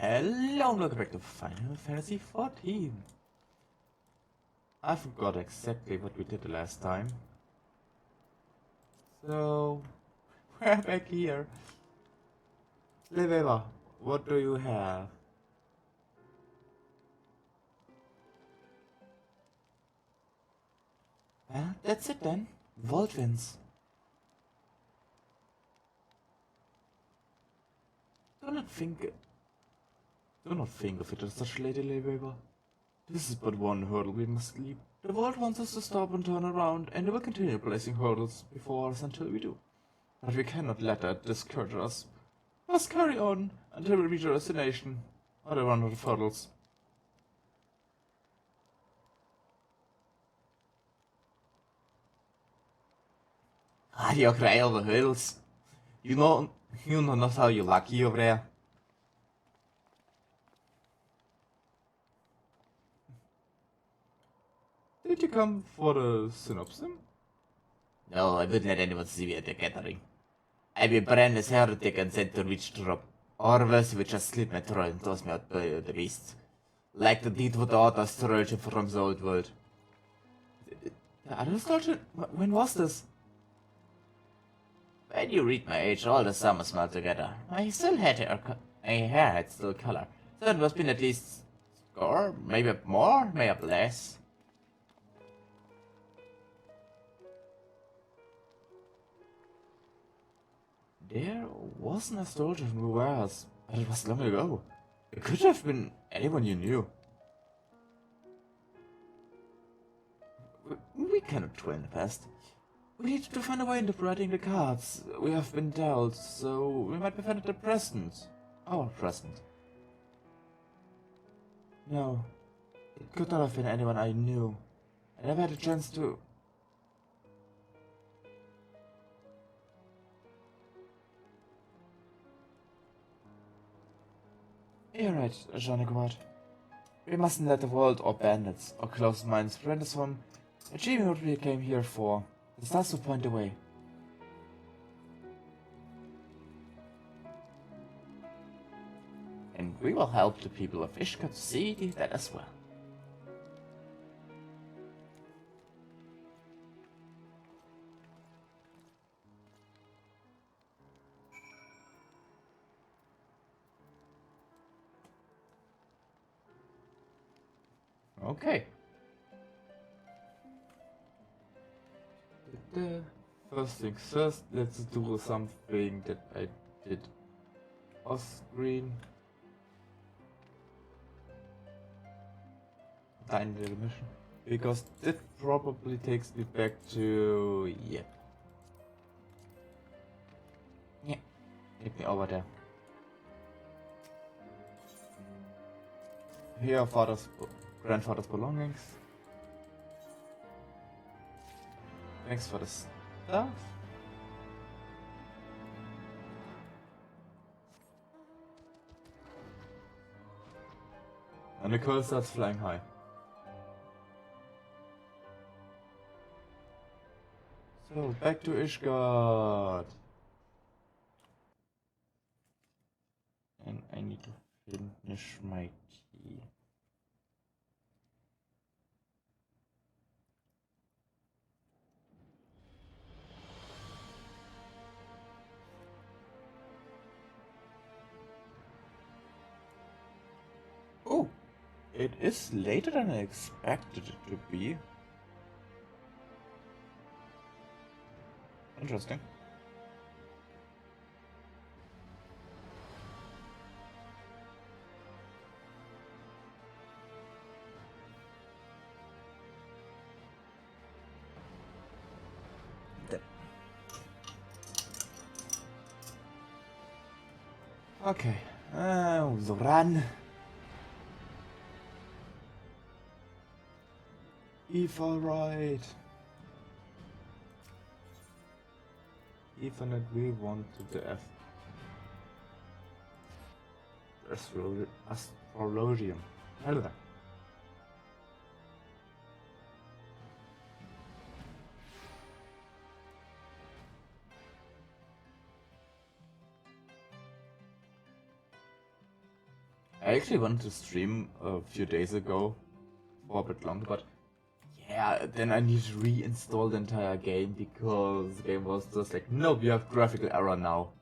Hello and welcome back to Final Fantasy XIV. I forgot exactly what we did the last time. So, we're back here. Leveva, what do you have? Well, that's it then. Vault wins. Do not think of it as such, Lady Leveva. This is but one hurdle we must leap. The world wants us to stop and turn around, and they will continue placing hurdles before us until we do. But we cannot let that discourage us. We must carry on until we reach our destination, or the run out of hurdles. You cry over hurdles. You know not how you're lucky over there. Did you come for the synopsis? No, I wouldn't let anyone see me at the gathering. I'd be brand as heretic and sent to reach the drop. Or else you would just slip my throat and toss me out by the beasts. Like the deed with the others trolling from the old world. The other nostalgia? When was this? When you read my age, all the summers smell together. My hair had still color. So it must been at least score, maybe more, maybe less. There was an astrologer who was, but it was long ago. It could have been anyone you knew. We cannot dwell in the past. We need to find a way into writing the cards we have been dealt, so we might befriend the present. Our present. No, it could not have been anyone I knew. I never had a chance to... You're right, Jean-Claude. We mustn't let the world or bandits or closed minds prevent us from achieving what we came here for. The stars will point the way. And we will help the people of Ishka to see that as well. Okay. First things first, let's do something that I did off screen. Tiny little mission. Because that probably takes me back to... yeah. Yeah. Take me over there. Here are grandfather's belongings. Thanks for the stuff. And the curl starts flying high. So, back to Ishgard. And I need to finish my key. Oh, it is later than I expected it to be. Interesting. Okay, run. Evil right. Even if we want to the astrologium. Hello. I actually wanted to stream a few days ago for a bit longer, but yeah, then I need to reinstall the entire game because the game was just like, nope, you have graphical error now.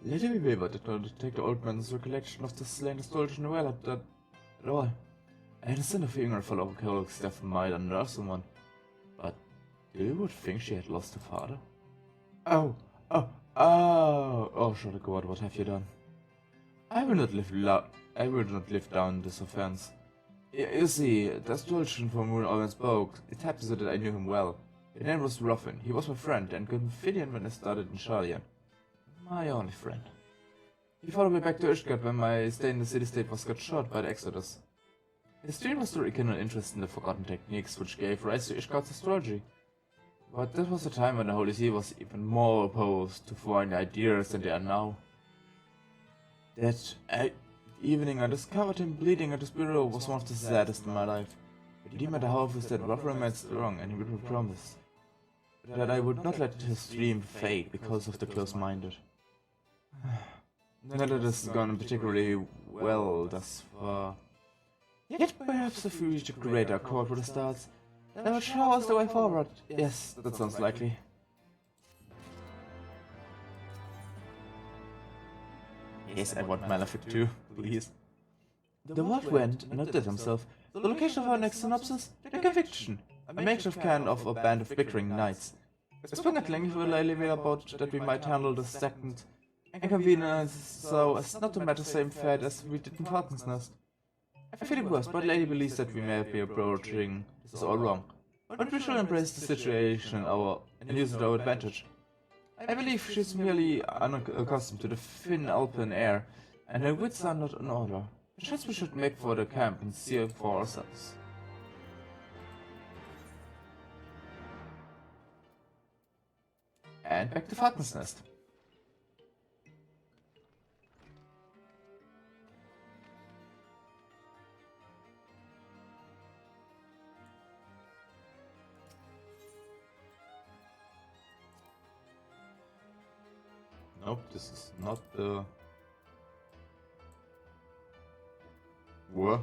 Lady Weaver did not detect the old man's recollection of the slain soldier well at all. I understand the feeling her fellow colleagues Steph might unnerve someone, but do you would think she had lost her father? Oh, shut up, God, what have you done? I will not live down this offense. You see, the stolchen from whom Owen spoke, it happens that I knew him well. His name was Ruffin. He was my friend and confidant when I started in Charlian. My only friend. He followed me back to Ishgard when my stay in the city-state was cut short by the Exodus. His dream was to rekindle interest in the forgotten techniques which gave rise to Ishgard's astrology. But that was a time when the Holy See was even more opposed to foreign ideas than they are now. That evening I discovered him bleeding at his bureau was one of the saddest in my life. But he made a hope that Ruff remained strong and he would promise that I would not let his dream fade because of the close-minded. Not that this has gone particularly well thus far. Yet perhaps if we reach a greater accord with the stars, that will show us the way forward. Yes, that sounds likely. Yes, I want Malefic too, please. The word went and outdid himself. The location of our next synopsis? The Conviction. A makeshift cairn of a band of bickering knights. I spoke at length with Lady about that we might handle the second inconvenience so as not to matter same fate as we did in Falcon's Nest. I feel it worse, but Lady believes that we may be approaching this all wrong. But we shall embrace the situation and use it to our advantage. I believe she's merely unaccustomed to the thin Alpine air, and her wits are not in order. Perhaps we should make for the camp and see it for ourselves. And back to Falcon's Nest. Nope, this is not the... What?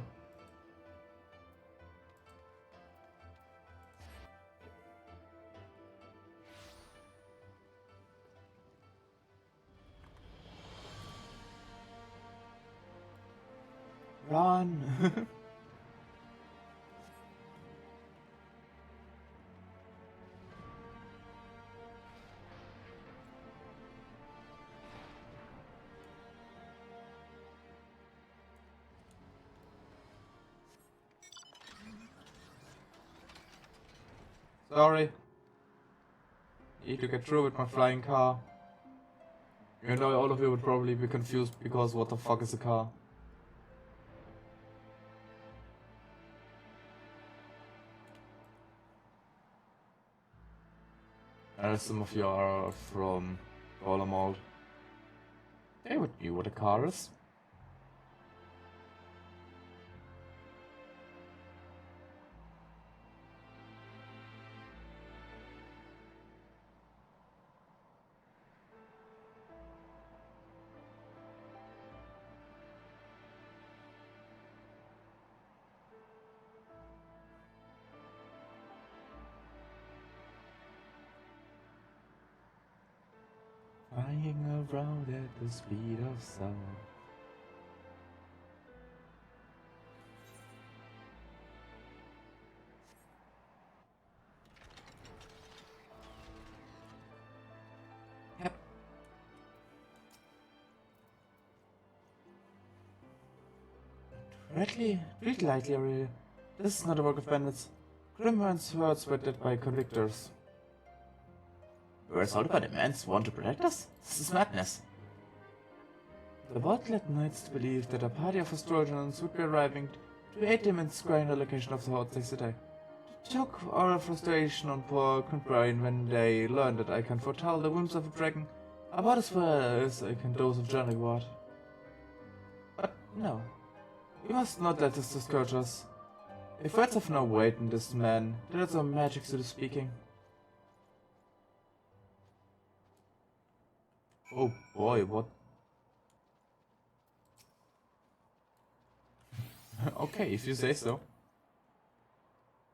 Run! Sorry. Need to get through with my flying car. You know, all of you would probably be confused because what the fuck is a car? And some of you are from Golemald. They would know what a car is. Flying around at the speed of sound. Yep. Read lightly, Aurelia. This is not a work of bandits. Grimhorn's herds were dead by convictors. We were assaulted by the men who want to protect us? This is madness. The bot led knights to believe that a party of astrologers would be arriving to aid them in squaring the location of the horde next day. They took our frustration on poor Quintbrain when they learned that I can foretell the wounds of a dragon about as well as I can dose of journey ward. But no, we must not let this discourage us. If words have no weight in this man, there is no magic to the speaking. Oh boy, what? Okay, if you say so.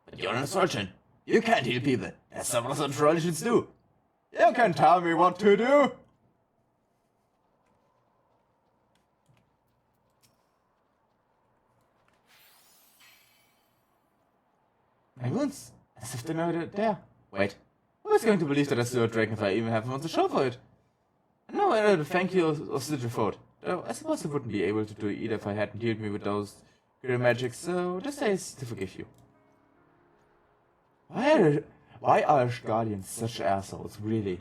But you're a surgeon. You can't heal people. That's not what surgeons do. You can tell me what to do! My wounds, as if they're not there. Wait, who is going to believe that I slew a dragon if I even have one to show for it? No, I don't thank you or slit your throat. Though I suppose I wouldn't be able to do it either if I hadn't healed me with those great magics, so this day is to forgive you. Why are guardians such assholes, really?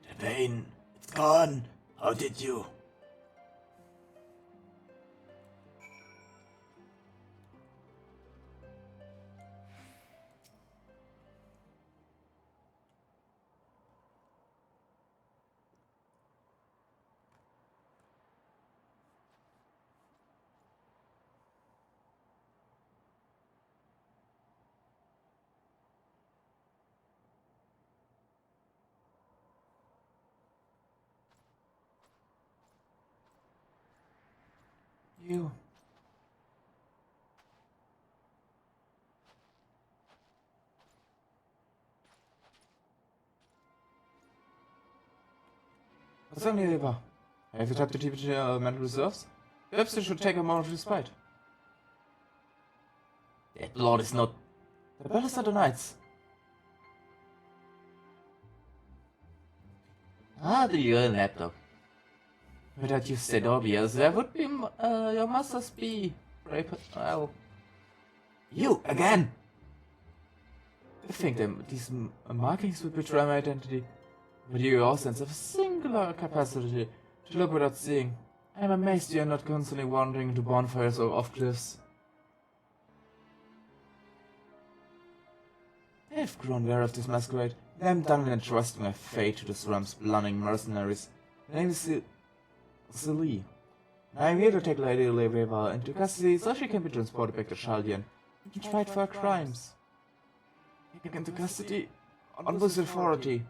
The pain, it's gone. How did you? You. What's on your liver? Have you talked to people to your mental reserves? Perhaps you should take a moment of respite. That blood is not... The blood is not the knight's. Ah, the your laptop. Without you said obvious, there would be your masters be well. You, again! I think these markings would betray my identity. But your sense of singular capacity to look without seeing. I am amazed you are not constantly wandering into bonfires or off cliffs. I have grown weary of this masquerade, and I am done with entrusting my fate to the swamp's blunting mercenaries. My name is Celie. I am here to take Lady Leveva into custody so she can be transported back to Shaldian and tried for her crimes. Taken into custody on this authority.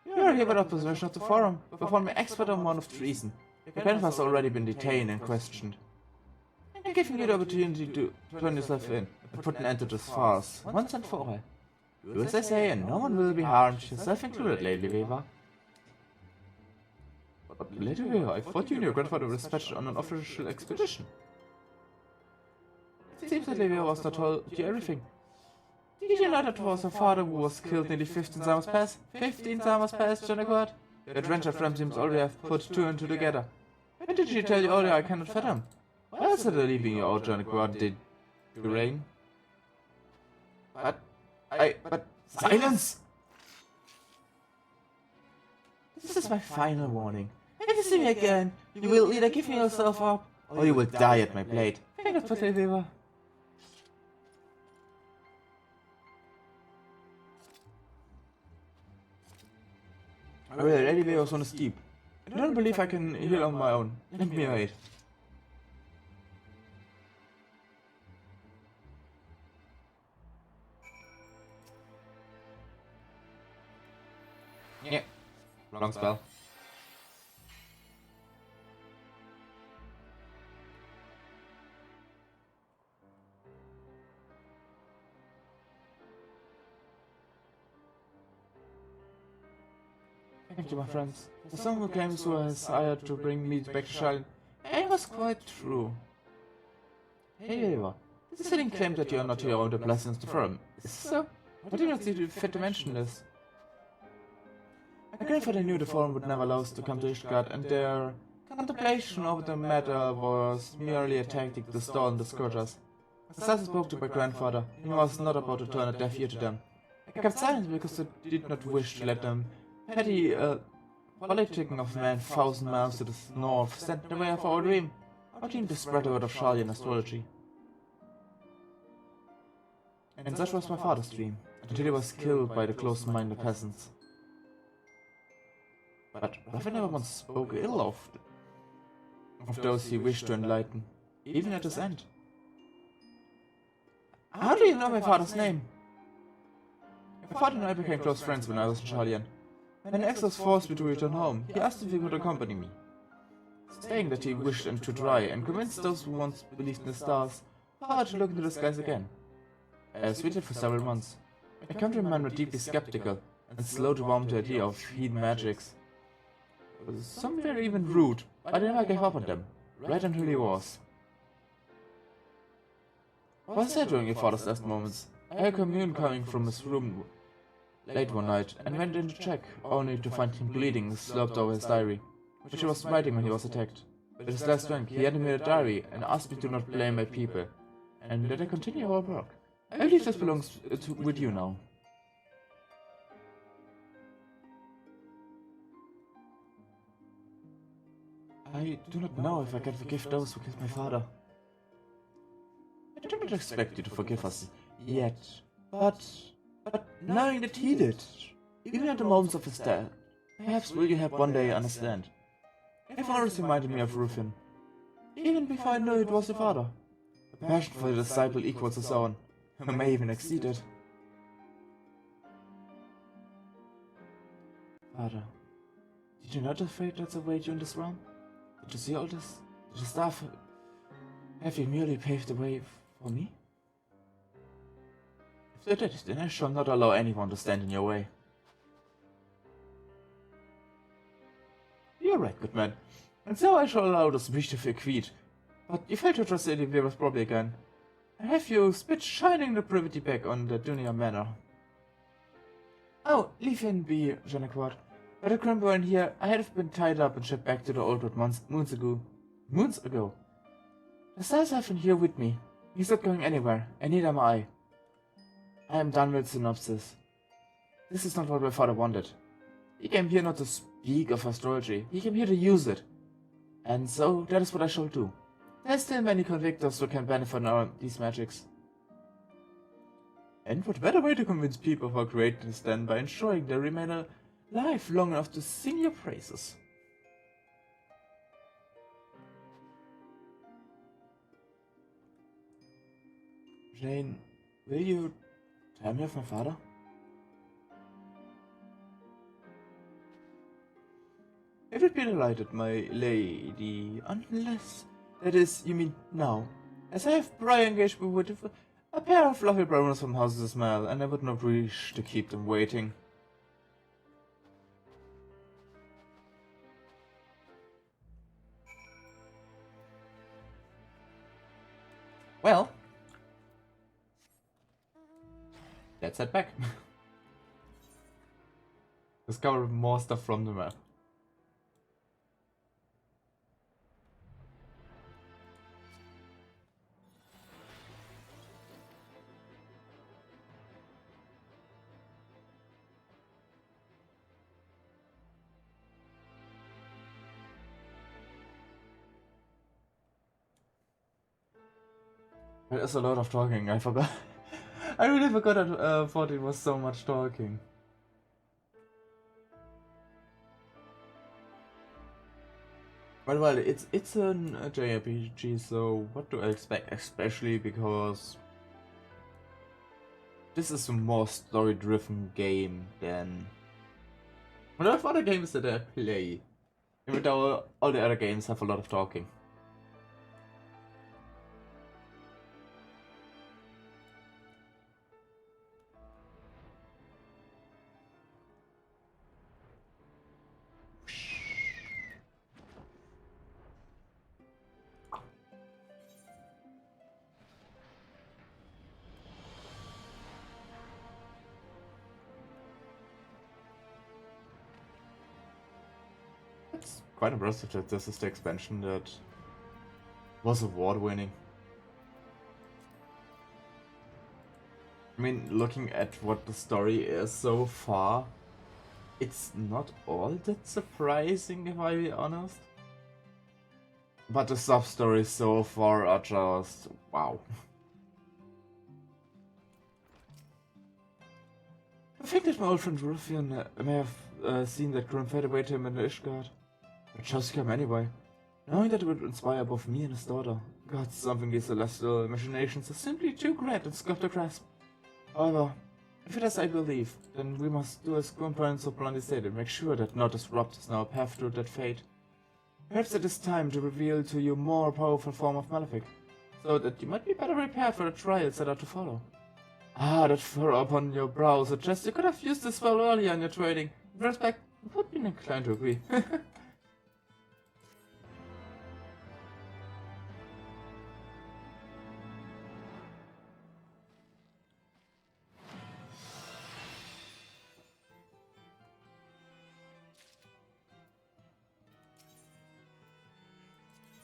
You are here without possession of the forum, before my expert on one of treason. Your pen has already been detained and questioned. I'm giving you the opportunity to turn yourself in and put an end to this farce, once and for all. Do as I say, and no one will be harmed, yourself included, Lady Weaver. But Lady Weaver, I thought you and your grandfather were dispatched on an official expedition. It seems that Lady Weaver was not told you everything. Did you know that it was her father who was killed nearly 15 summers past? 15 summers past, Jonagord? The adventure friend seems already have put two and two together. When did she tell you earlier I cannot fathom? Why else are they leaving you out, Jonagord? Did it rain? But silence! This is my final warning. If you see me again, you will either give me yourself up, or you will die at my blade. Think of it, Lady Weaver. Oh, yeah, Lady Weaver was on a steep. I don't believe I can heal on my own. Lend me a aid. Yeah. Wrong spell. Thank you, my friends. The someone who claims who has hired to bring me back to Shine, it was quite true. Hey, Eva. This silly claim that you are not here on the blessings to firm. Is this so? Why did you not see fit to mention this? My grandfather knew the forum would never allow us to come to Ishgard, and their contemplation over the matter was merely a tactic to stall and discourage us. As I spoke to my grandfather, he was not about to turn a deaf ear to them. I kept silent because I did not wish to let them petty politicking of men 1,000 miles to the north stand in the way of our dream, our dream to spread the word of Shaldian astrology. And such was my father's dream, until he was killed by the close-minded peasants. But Rafa never once spoke ill of those he wished to enlighten, even at his end. How do you know my father's name? My father and I became close friends when I was in Shaldian. When Exos forced me to return home, he asked if he could accompany me, saying that he wished to try and convince those who once believed in the stars how to look into the skies again. As we did for several months, my countrymen were deeply skeptical and slow to warm to the idea of hidden magics. Some were even rude, but I never gave up on them, right until he was. What was I doing in father's last moments? I heard commune coming from his room late one night and went in to check, only to find him bleeding sloped over his diary, which he was writing when he was attacked. With his last drink, he handed me a diary and asked me to not blame my people, and that I continue our work. I believe this belongs with you now. I do not know if I can forgive those who killed my father. I do not expect you to forgive us yet, but knowing that he did, even at the moments of his death, perhaps will you help one day understand. It always reminded me of Rufin, even before I knew it was your father. The passion for the disciple equals his own, who may even exceed it. Father, did you not afraid that's await you in this realm? Did you see all this? Did the staff have you merely paved the way for me? If they did, then I shall not allow anyone to stand in your way. You're right, good man. And so I shall allow this wish to feed. But you failed to trust the Olivier probably again. And have you spit shining the privity back on the Dunia manor? Oh, leave him be, Jeannequart. By the Crimborn here, I have been tied up and shipped back to the old wood moons ago. Moons ago? The stars have been here with me. He's not going anywhere, and neither am I. I am done with synopsis. This is not what my father wanted. He came here not to speak of astrology, he came here to use it. And so, that is what I shall do. There are still many convictors who can benefit from these magics. And what better way to convince people of our greatness than by ensuring they remain alive long enough to sing your praises? Jane, will you tell me of my father? I would be delighted, my lady, unless, that is, you mean now, as I have prior engagement with a pair of lovely brothers from House Ismail, and I would not wish to keep them waiting. Well, let's head back. Discover more stuff from the map. There's a lot of talking, I forgot. I really forgot I thought it was so much talking. Well, it's an JRPG, so what do I expect? Especially because this is a more story-driven game than a lot of other games that I play. Even though all the other games have a lot of talking. It's quite impressive that this is the expansion that was award-winning. I mean, looking at what the story is so far, it's not all that surprising, if I be honest. But the sub-stories so far are just wow. I think that my old friend Ruffian may have seen that Grim fade away to him in the Ishgard. But just come anyway, knowing that it would inspire both me and his daughter. God, something these celestial imaginations are simply too great and scope to grasp. However, If it is I believe, then we must do as grandparents so bluntly stated, make sure that not disrupt us now a path through that fate. Perhaps it is time to reveal to you more powerful form of Malefic, so that you might be better prepared for the trials that are to follow. Ah, that furrow upon your brow suggests you could have used this spell earlier in your trading. In respect, I would be inclined to agree.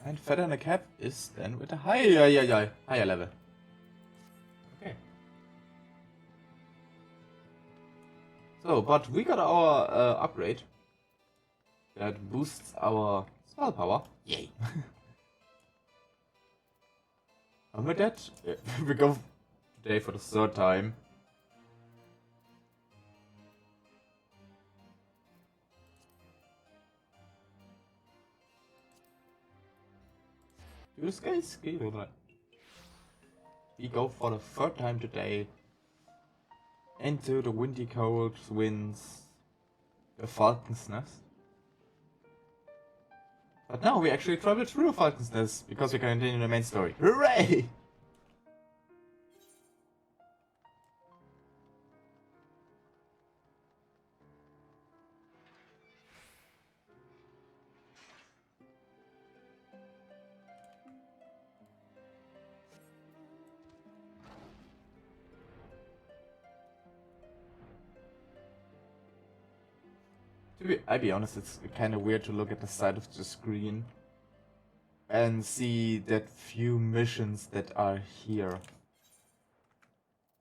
And feather in a cap is then with a higher level. Okay. So, but we got our upgrade that boosts our spell power. Yay. And with that, we go today for the third time. Do this guys we go for the third time today into the windy cold winds, the Falcon's Nest. But now we actually travel through the Falcon's Nest because we can continue the main story. Hooray! I'll be honest, it's kind of weird to look at the side of the screen and see that few missions that are here.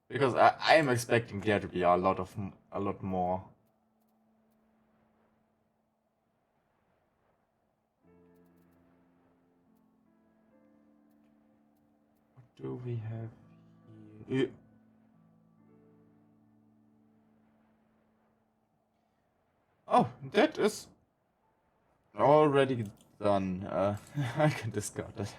Because I am expecting there to be a lot more. What do we have here? Oh, that is already done. I can discard that.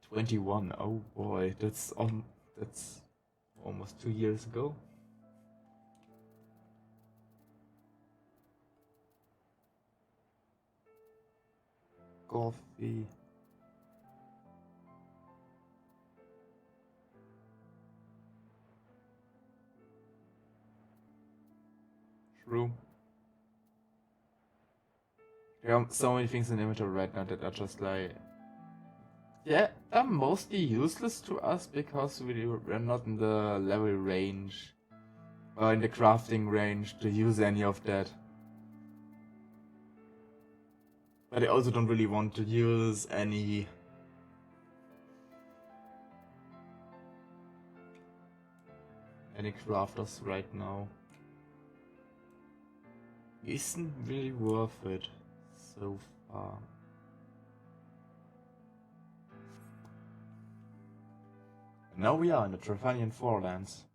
21. Oh boy, that's almost 2 years ago. Coffee. True. There are so many things in the inventory right now that are just like... Yeah, they're mostly useless to us because we're not in the level range or in the crafting range to use any of that. But I also don't really want to use any crafters right now. Isn't really worth it so far. Now we are in the Trevanian Forelands.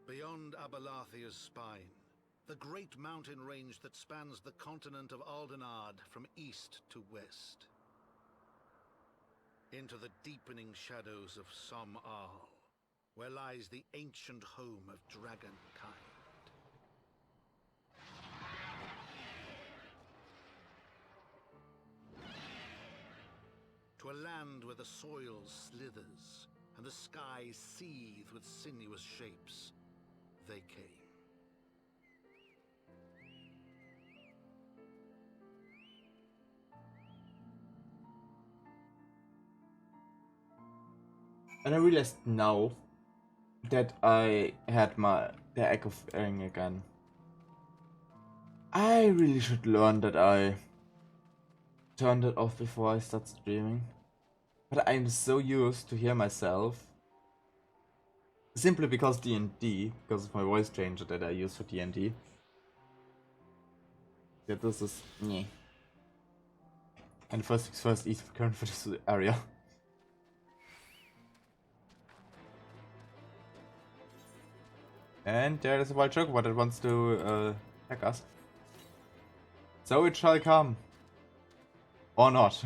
Beyond Abalathia's spine, the great mountain range that spans the continent of Aldenard from east to west. Into the deepening shadows of Som-Al, where lies the ancient home of dragonkind. To a land where the soil slithers and the skies seethe with sinuous shapes, they came. And I realized now that I had the echo thing again. I really should learn that I turned it off before I start streaming. But I'm so used to hear myself. Simply because D&D, because of my voice changer that I use for D&D. That this is meh. And first things first, eat current for this area. And there is a wild chocobo that wants to attack us. So it shall come. Or not.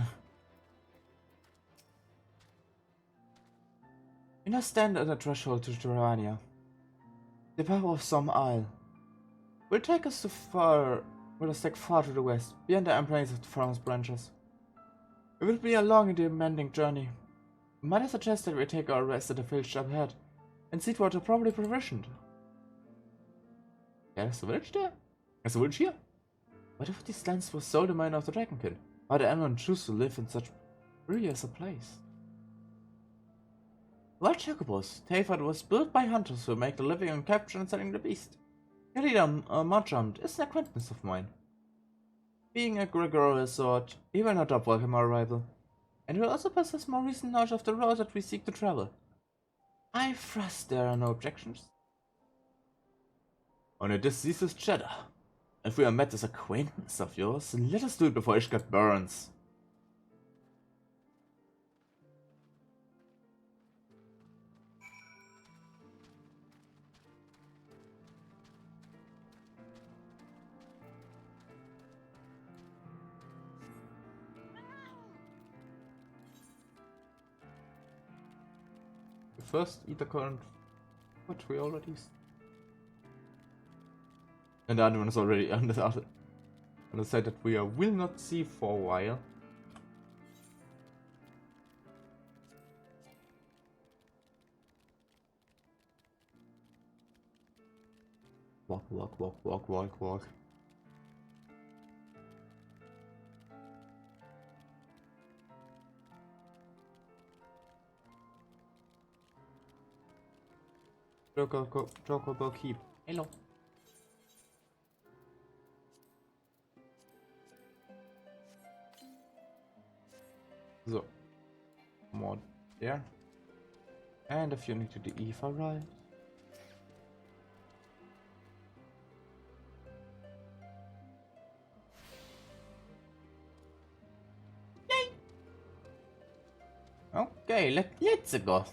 We now stand at the threshold to Turania. The power of some isle will take us far to the west, beyond the embrace of the forest branches. It will be a long and demanding journey. Might I suggest that we take our rest at the village up ahead, and see what are properly provisioned? Yeah, there's a village there? There's a village here? What if these lands were so the mine of the Dragonkin? Why did anyone choose to live in such curious a place? Well, Chocobos, Teyvat was built by hunters who make a living on capturing and selling the beast. Your leader, Marchand, is an acquaintance of mine. Being a gregarious sort, he will not welcome our arrival, and will also possess more recent knowledge of the road that we seek to travel. I trust there are no objections. Only this ceases chatter. If we are met as acquaintance of yours, let us do it before Ishgard burns. First, eat the current. What we already. And the other one is already on the side that we will not see for a while. Walk, walk, walk, walk, walk, walk. Chocobo keep. Hello. So. More there. And if you need to the Eva right. Yay! Okay, let's go.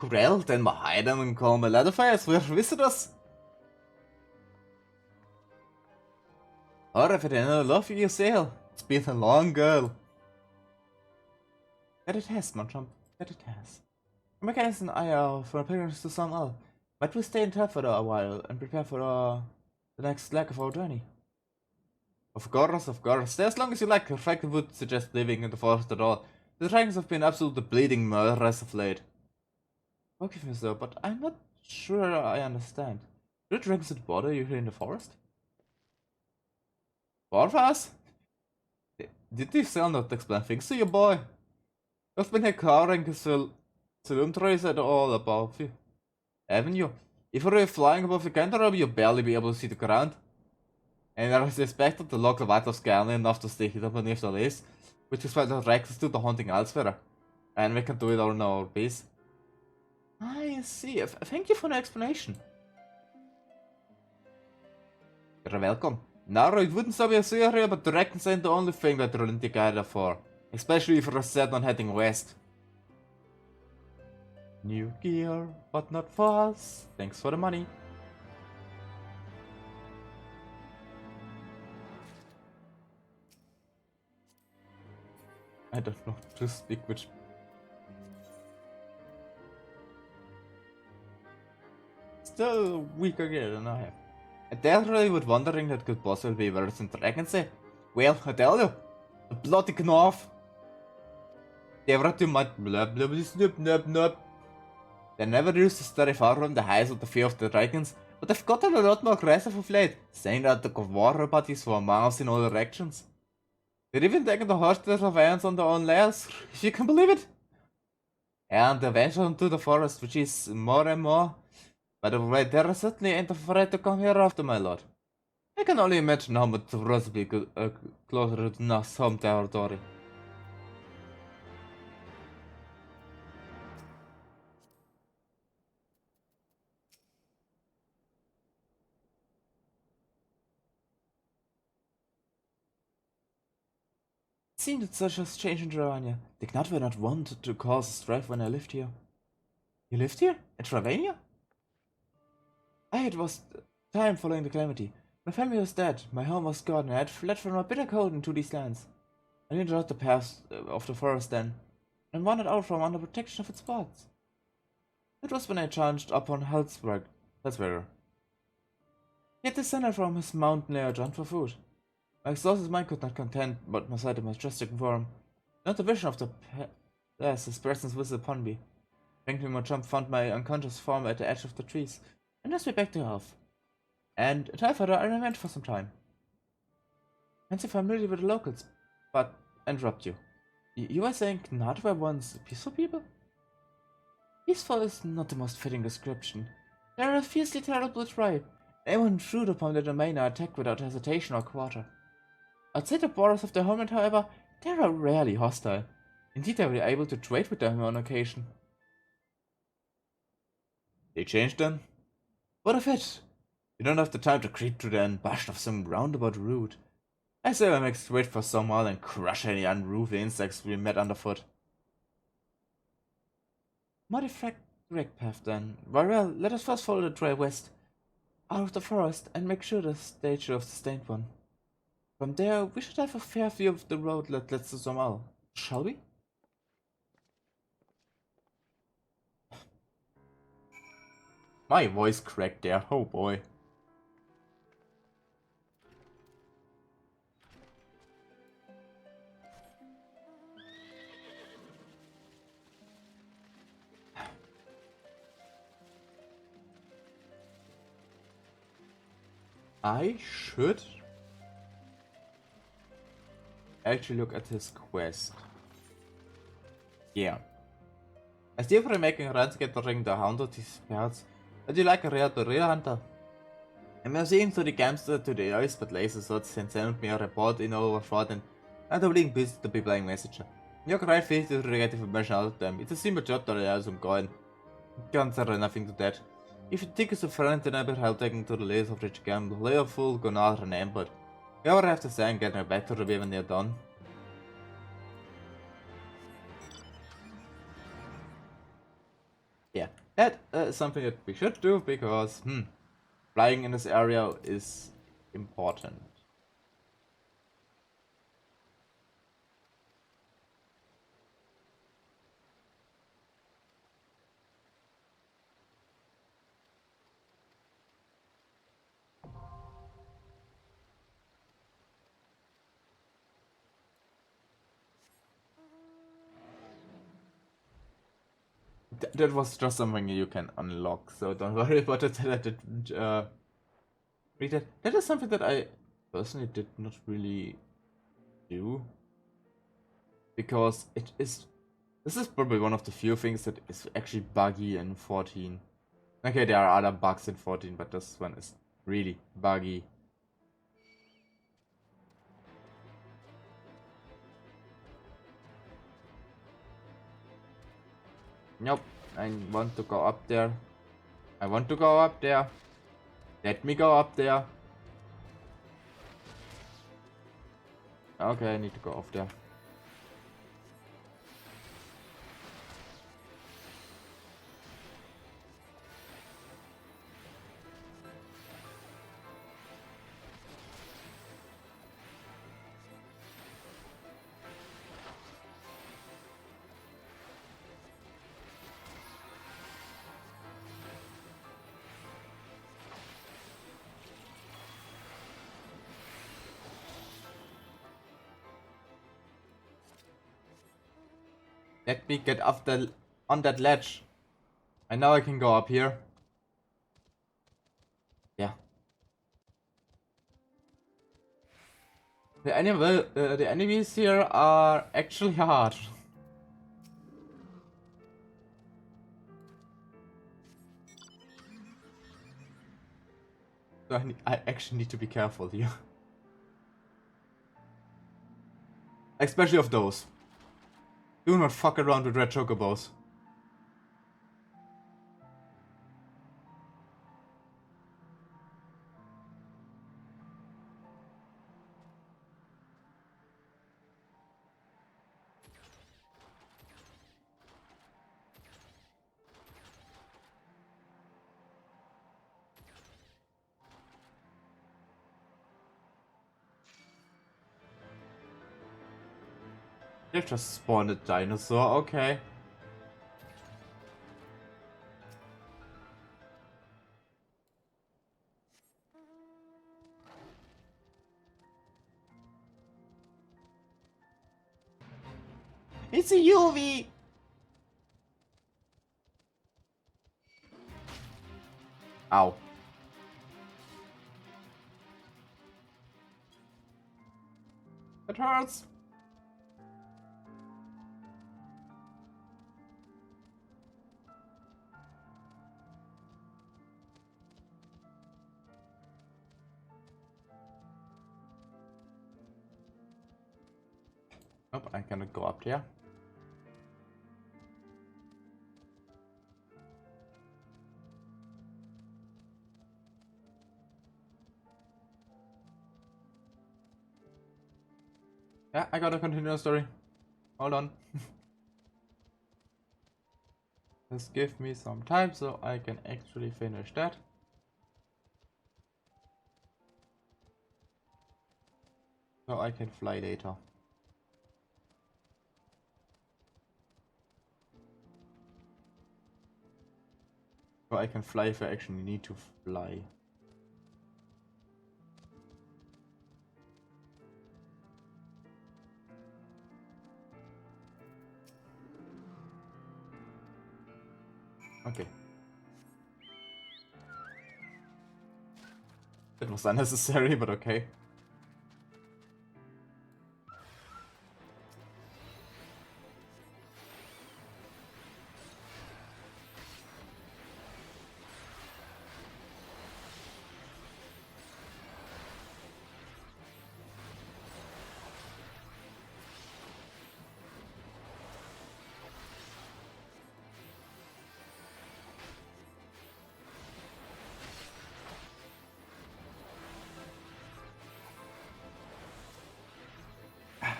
Well, then wir heiden und kommen Leatherfires, wer wisst das? Or if it ain't love you sail. It's been a long girl. That it has, Munchump. That it has. Mechanics and I are for appearance to some all. Might we stay in town for a while and prepare for the next leg of our journey? Of course, of course. Stay as long as you like. In fact, I would suggest living in the forest at all. The dragons have been absolutely bleeding murderous of late. Forgive me, sir, but I'm not sure I understand. Do the dragons bother you here in the forest? Warfast? Did you still not explain things to your boy? I've been cowering Salumtrace at all above you. Haven't you? If you were flying above the counter, you'll barely be able to see the ground. And I suspected the local vital scanning enough to stay hidden beneath the lace, which is why the Rex do the hunting elsewhere. And we can do it on our base. I see. Thank you for the explanation. You're welcome. Now, it wouldn't stop you serious, but the Reckons ain't the only thing that you're in together for. Especially if you're set on heading west. New gear, but not for us. Thanks for the money. I don't know to speak which. Still weaker gear than I have. I definitely was wondering that could possibly be worse than Dragonsay. Well, I tell you, the bloody Knorf. They were too much blah blah blah snoop noop noop. They never used to stray far from the heights of the fear of the dragons, but they've gotten a lot more aggressive of late, saying that the war parties were miles in all directions. They're even taking the horse surveillance on their own layers, if you can believe it. And they venture into the forest, which is more and more. By the way, they certainly ain't afraid to come here after, my lord. I can only imagine how much possibly closer to Na's home territory. It seemed that such has changed in Drevania. The Gnat were not wanted to cause strife when I lived here. You lived here? In Travania? It was time following the calamity. My family was dead, my home was gone, and I had fled from a bitter cold into these lands. I entered out the paths of the forest then, and wandered out from under protection of its gods. It was when I chanced upon Helsberger. He had descended from his mountain lair to hunt for food. My exhausted mind could not content but my sight of majestic form. Not the vision of the past, his presence was upon me. Thankfully, my jump found my unconscious form at the edge of the trees, and nursed me back to health. And a time further, I remained for some time. Hence, I'm familiar with the locals, but interrupt you. You were saying Gnat were once peaceful people? Peaceful is not the most fitting description. They are a fiercely terrible tribe. Anyone who intrude upon their domain are attacked without hesitation or quarter. Outside the borders of their homeland, however, they are rarely hostile. Indeed, they were able to trade with them on occasion. They changed then? What of it? You don't have the time to creep through the ambush of some roundabout route. I say I make straight for Somal and crush any unruly insects we met underfoot. Modify direct path then. Very well, let us first follow the trail west, out of the forest, and make sure the statue of the Stained One. From there, we should have a fair view of the road that leads to Somal. Shall we? My voice cracked there, oh boy. I should actually look at his quest. Yeah. As you for making runs gathering the hound of these parts, would you like a rare to rear hunter? I'm museum to the camps to the ice but laser swords and send me a report in over fraud and not being busy to be playing messenger. You're quite free to get information out of them. It's a simple job that I have some coin. Consider nothing to that. If you think it's a friend, then I'll be help taking to the layers of rich gamble, layer full, Gunnar and Ember. You ever have to say and get me back to the when they're done? Yeah, that is something that we should do because, flying in this area is important. That was just something you can unlock, so don't worry about it that I didn't read it. That is something that I personally did not really do. Because this is probably one of the few things that is actually buggy in 14. Okay, there are other bugs in 14, but this one is really buggy. Nope, I want to go up there. I want to go up there. Let me go up there. Okay, I need to go up there. Let me get off on that ledge. I know I can go up here. Yeah. The enemies here are actually hard. So I actually need to be careful here. Especially of those. Do not fuck around with red chocobos. They just spawned a dinosaur, okay. It's a UV! Ow. It hurts. Nope, I cannot go up there. Yeah, I gotta continue the story. Hold on. Just give me some time so I can actually finish that. So I can fly later. So I can fly if I actually need to fly. Okay. It was unnecessary, but okay.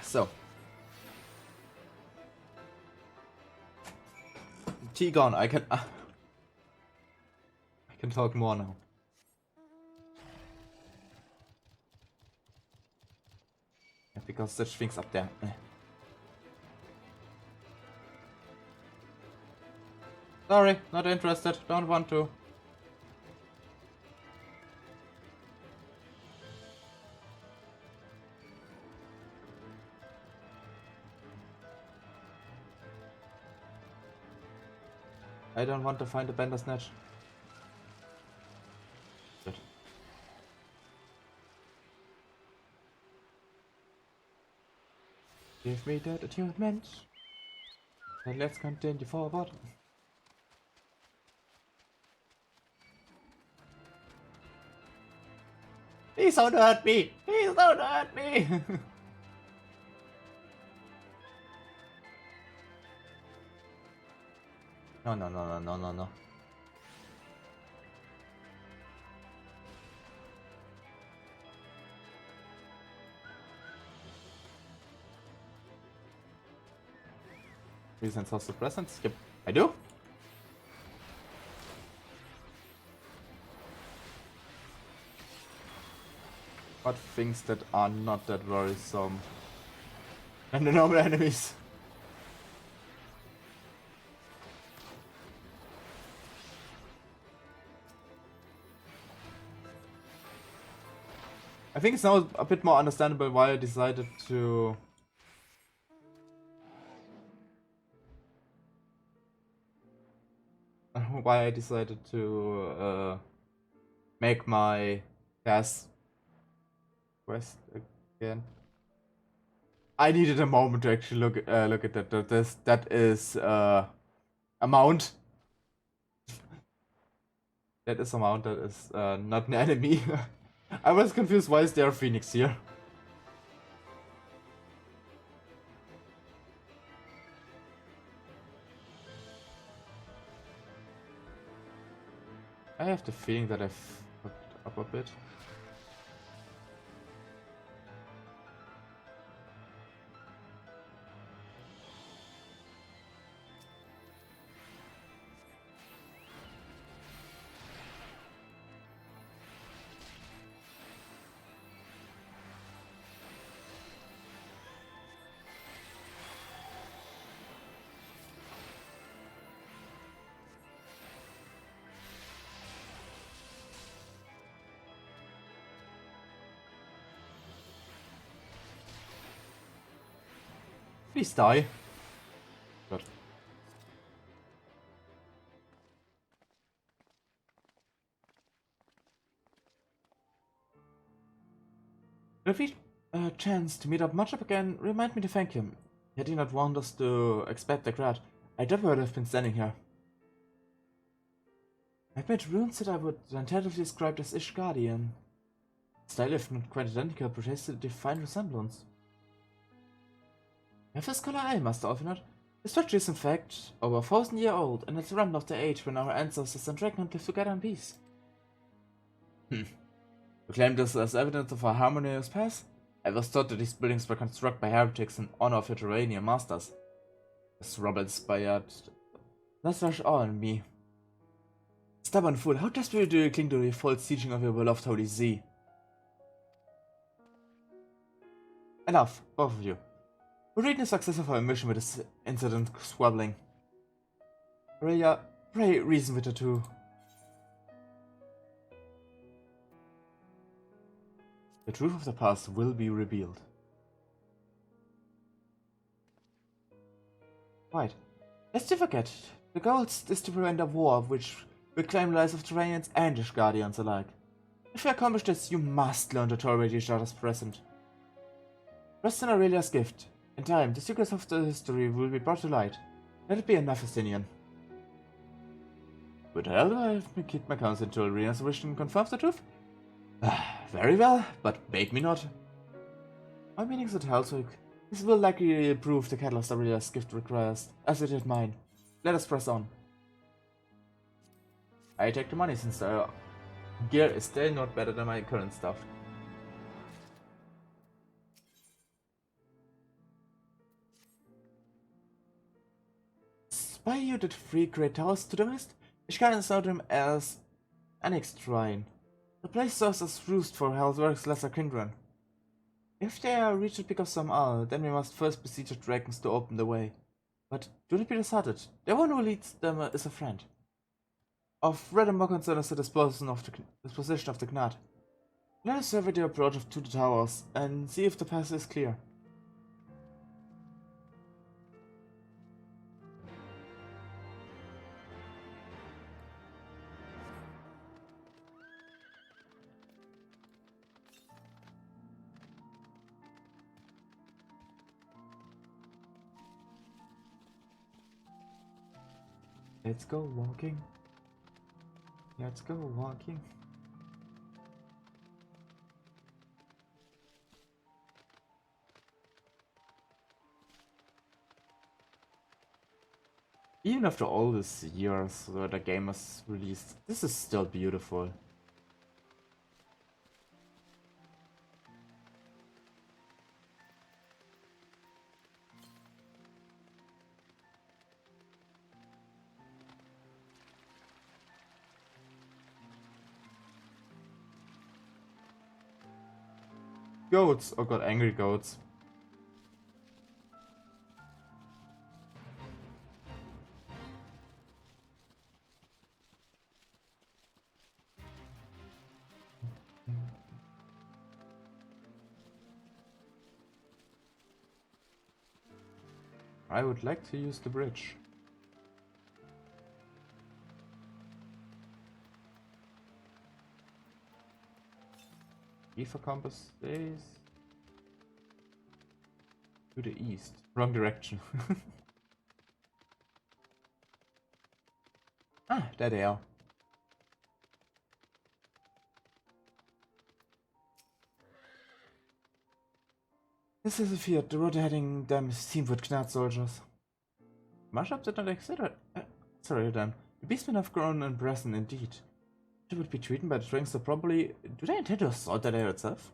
So. T-Gon, I can talk more now. Yeah, because such things up there. Sorry, not interested, don't want to. I don't want to find a Bandersnatch. Good. Give me that attunement. And let's continue forward. Please don't hurt me! Please don't hurt me! No, no, no, no, no, no, no. Reasons of suppressants? Yep, I do. But things that are not that worrisome. And the normal enemies. I think it's now a bit more understandable why I decided to make my gas quest again. I needed a moment to actually look at that. That is a mount. That is a mount. That is not an enemy. I was confused. Why is there a phoenix here? I have the feeling that I've fucked up a bit. Please die. Good. If we chance to meet up much up again, remind me to thank him. Had he not warned us to expect the crowd, I never would have been standing here. I've made runes that I would tentatively describe as Ishgardian. Style, if not quite identical, portrays a defined resemblance. My first color eye, Master Alfinot. The structure is in fact over 1,000 years old, and it's a remnant of the age when our ancestors and Dragon lived together in peace. You claim this as evidence of our harmonious past? I was taught that these buildings were constructed by heretics in honor of your Terranian masters. This rubble inspired not rush awe in me. Stubborn fool, how desperately do you cling to the false teaching of your beloved Holy See? Enough, both of you. We're reading the success of our mission with this incident squabbling. Raya, pray reason with the two. The truth of the past will be revealed. Right. Lest you forget, the goal is to prevent a war which will claim lives of Terranians and Ishgardians alike. If you accomplish this, you must learn to tolerate each other's present. Rest in Aurelia's gift. In time, the secrets of the history will be brought to light. Let it be enough, Estinian. Would hell I have keep my counsel until Aurelia's wish and confirm the truth? Very well, but beg me not. My meanings at Hellswick. This will likely prove the catalyst Aurelia's gift requires, as it did mine. Let us press on. I take the money since the gear is still not better than my current stuff. Spy you did 3 great towers to the west? Ishgardians know them as annexed shrine. The place serves as roost for Hellswork's lesser kindred. If they are reached because some are, then we must first besiege the dragons to open the way. But do not be disheartened. The one who leads them is a friend. Of rather more concern is the disposition of the Gnat. Let us survey the approach to the towers and see if the path is clear. Let's go walking. Let's go walking. Even after all these years that the game was released, this is still beautiful. Goats! Oh god, angry goats. I would like to use the bridge. For compass says to the east. Wrong direction. Ah, there they are. This is a field. The road heading them is teamed with Gnat soldiers. Mashup did not exist. Sorry then. The beastmen have grown in present indeed. They would be treated by the dragons so probably. Do they intend to assault that area itself?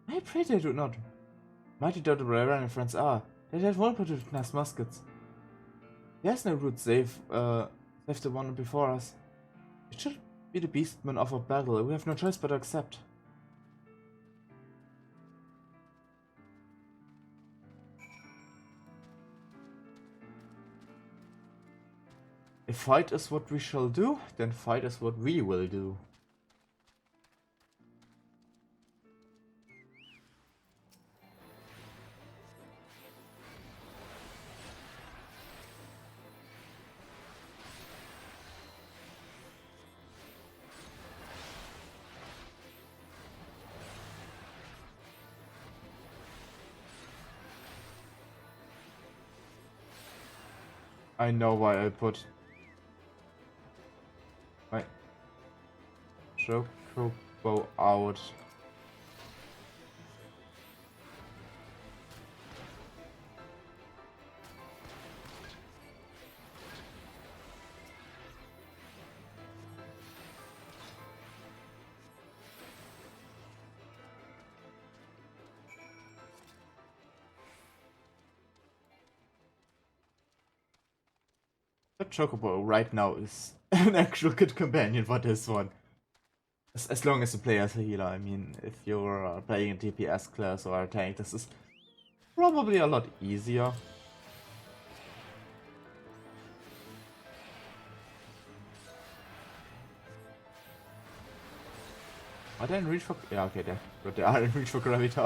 I pray they do not. Mighty though the Barbarian friends are, they have vulnerable to nice muskets. There's no route save the one before us. It should be the beastmen offer battle. We have no choice but to accept. If fight is what we shall do, then fight is what we will do. I know why I put my Chocobo out. The Chocobo right now is an actual good companion for this one. As long as the player is a healer. I mean, if you're playing a DPS class or a tank, this is probably a lot easier. Are they in reach for... Yeah, okay, they are in reach for Gravity.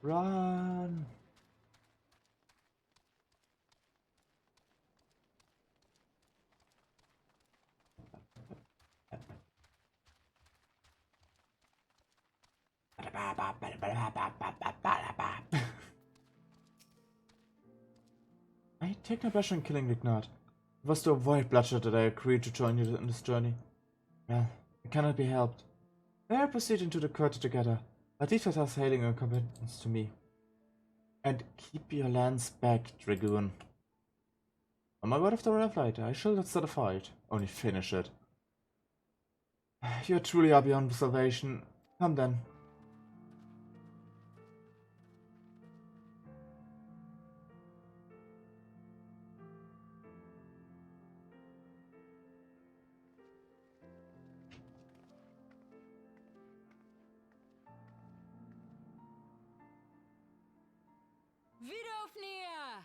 Run! I take no pleasure in killing Vignard. It was to avoid bloodshed that I agreed to join you in this journey. Well, it cannot be helped. We are proceeding to the court together. A defect has hailing your competence to me. And keep your lance back, Dragoon. On my word of the Rev-Light, I shall not start a fight, only finish it. You truly are beyond salvation. Come then. Vidofnir!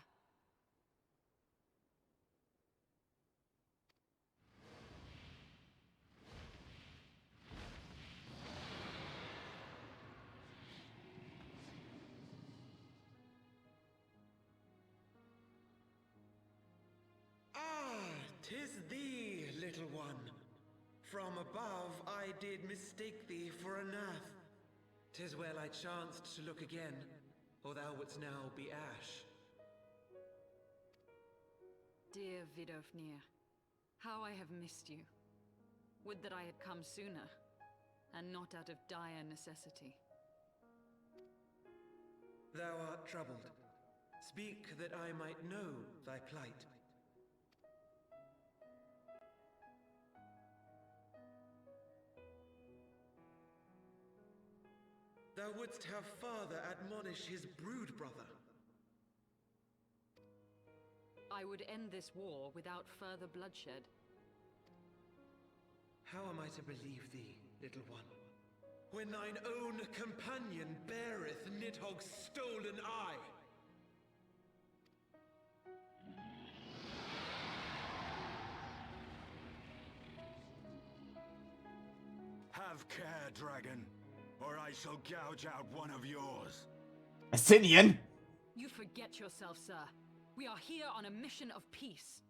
Ah, 'tis thee, little one. From above I did mistake thee for a nath. 'Tis well I chanced to look again, or thou wouldst now be ash. Dear Vidofnir, how I have missed you. Would that I had come sooner, and not out of dire necessity. Thou art troubled. Speak that I might know thy plight. Thou wouldst have father admonish his brood brother. I would end this war without further bloodshed. How am I to believe thee, little one, when thine own companion beareth Nidhogg's stolen eye? Have care, dragon, or I shall gouge out one of yours. Asinian! You forget yourself, sir. We are here on a mission of peace.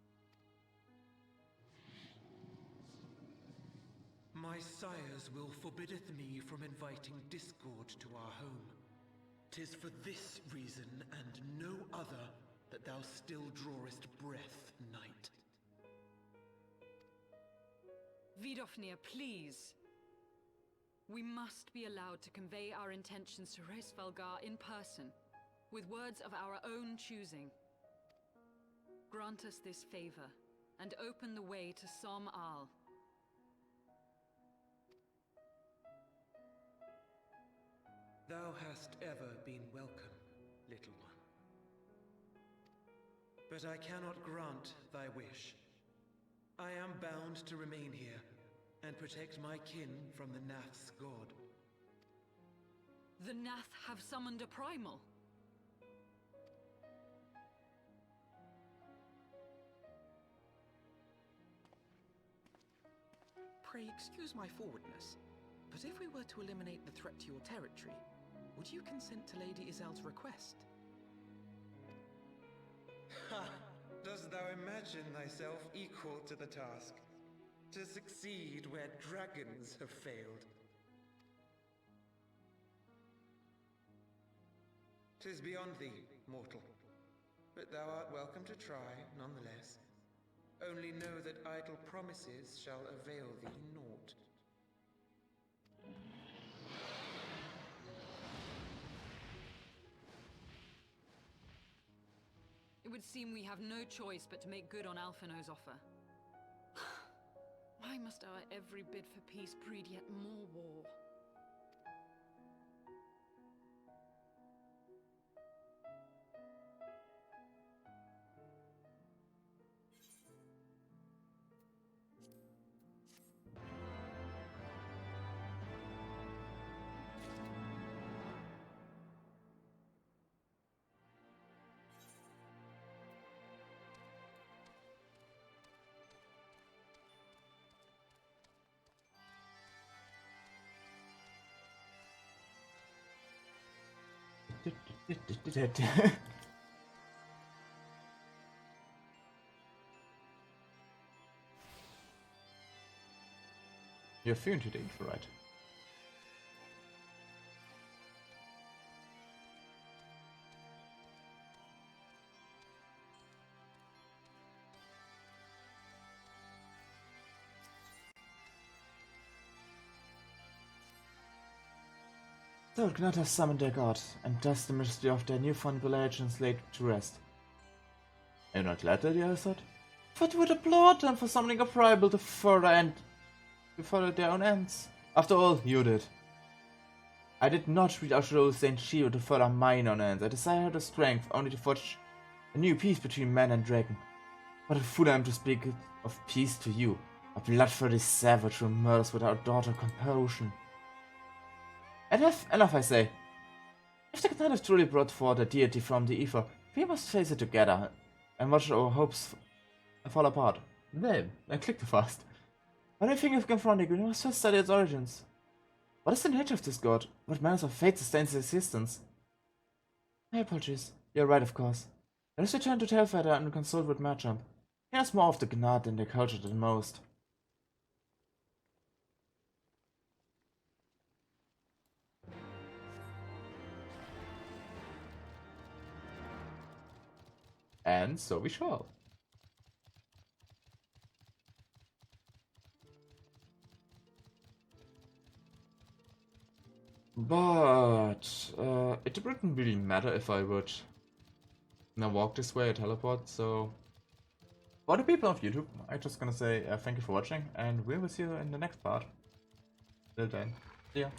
My sire's will forbiddeth me from inviting discord to our home. 'Tis for this reason and no other that thou still drawest breath, knight. Vidofnir, please. We must be allowed to convey our intentions to Hraesvelgar in person, with words of our own choosing. Grant us this favor, and open the way to Som Al. Thou hast ever been welcome, little one. But I cannot grant thy wish. I am bound to remain here, and protect my kin from the Nath's god. The Nath have summoned a primal. Pray excuse my forwardness, but if we were to eliminate the threat to your territory, would you consent to Lady Izel's request? Ha! Dost thou imagine thyself equal to the task? To succeed where dragons have failed? 'Tis beyond thee, mortal. But thou art welcome to try, nonetheless. Only know that idle promises shall avail thee naught. It would seem we have no choice but to make good on Alphino's offer. Why must our every bid for peace breed yet more war? You're feeling today, right? The Gnat has summoned their god, and thus the mystery of their newfound allegiance laid to rest. Are you not glad that I thought? What would applaud them for summoning a rival to further their own ends? After all, you did. I did not read Ashuro Saint Shiro to further mine own ends. I desired the strength only to forge a new peace between man and dragon. What a fool I am to speak of peace to you, a bloodthirsty savage who murders without thought or compassion. Enough, I say. If the Gnat have truly brought forth a deity from the ether, we must face it together and watch our hopes fall apart. Then click too fast. When I think of confronting, we must first study its origins. What is the nature of this god? What manners of fate sustains its existence? My apologies. You're right, of course. Let us return to Telfeather and consult with Merchant. He knows more of the Gnat and their culture than most. And so we shall. But it wouldn't really matter if I would now walk this way or teleport, so for the people of YouTube, I'm just gonna say thank you for watching, and we will see you in the next part. Till then, see ya.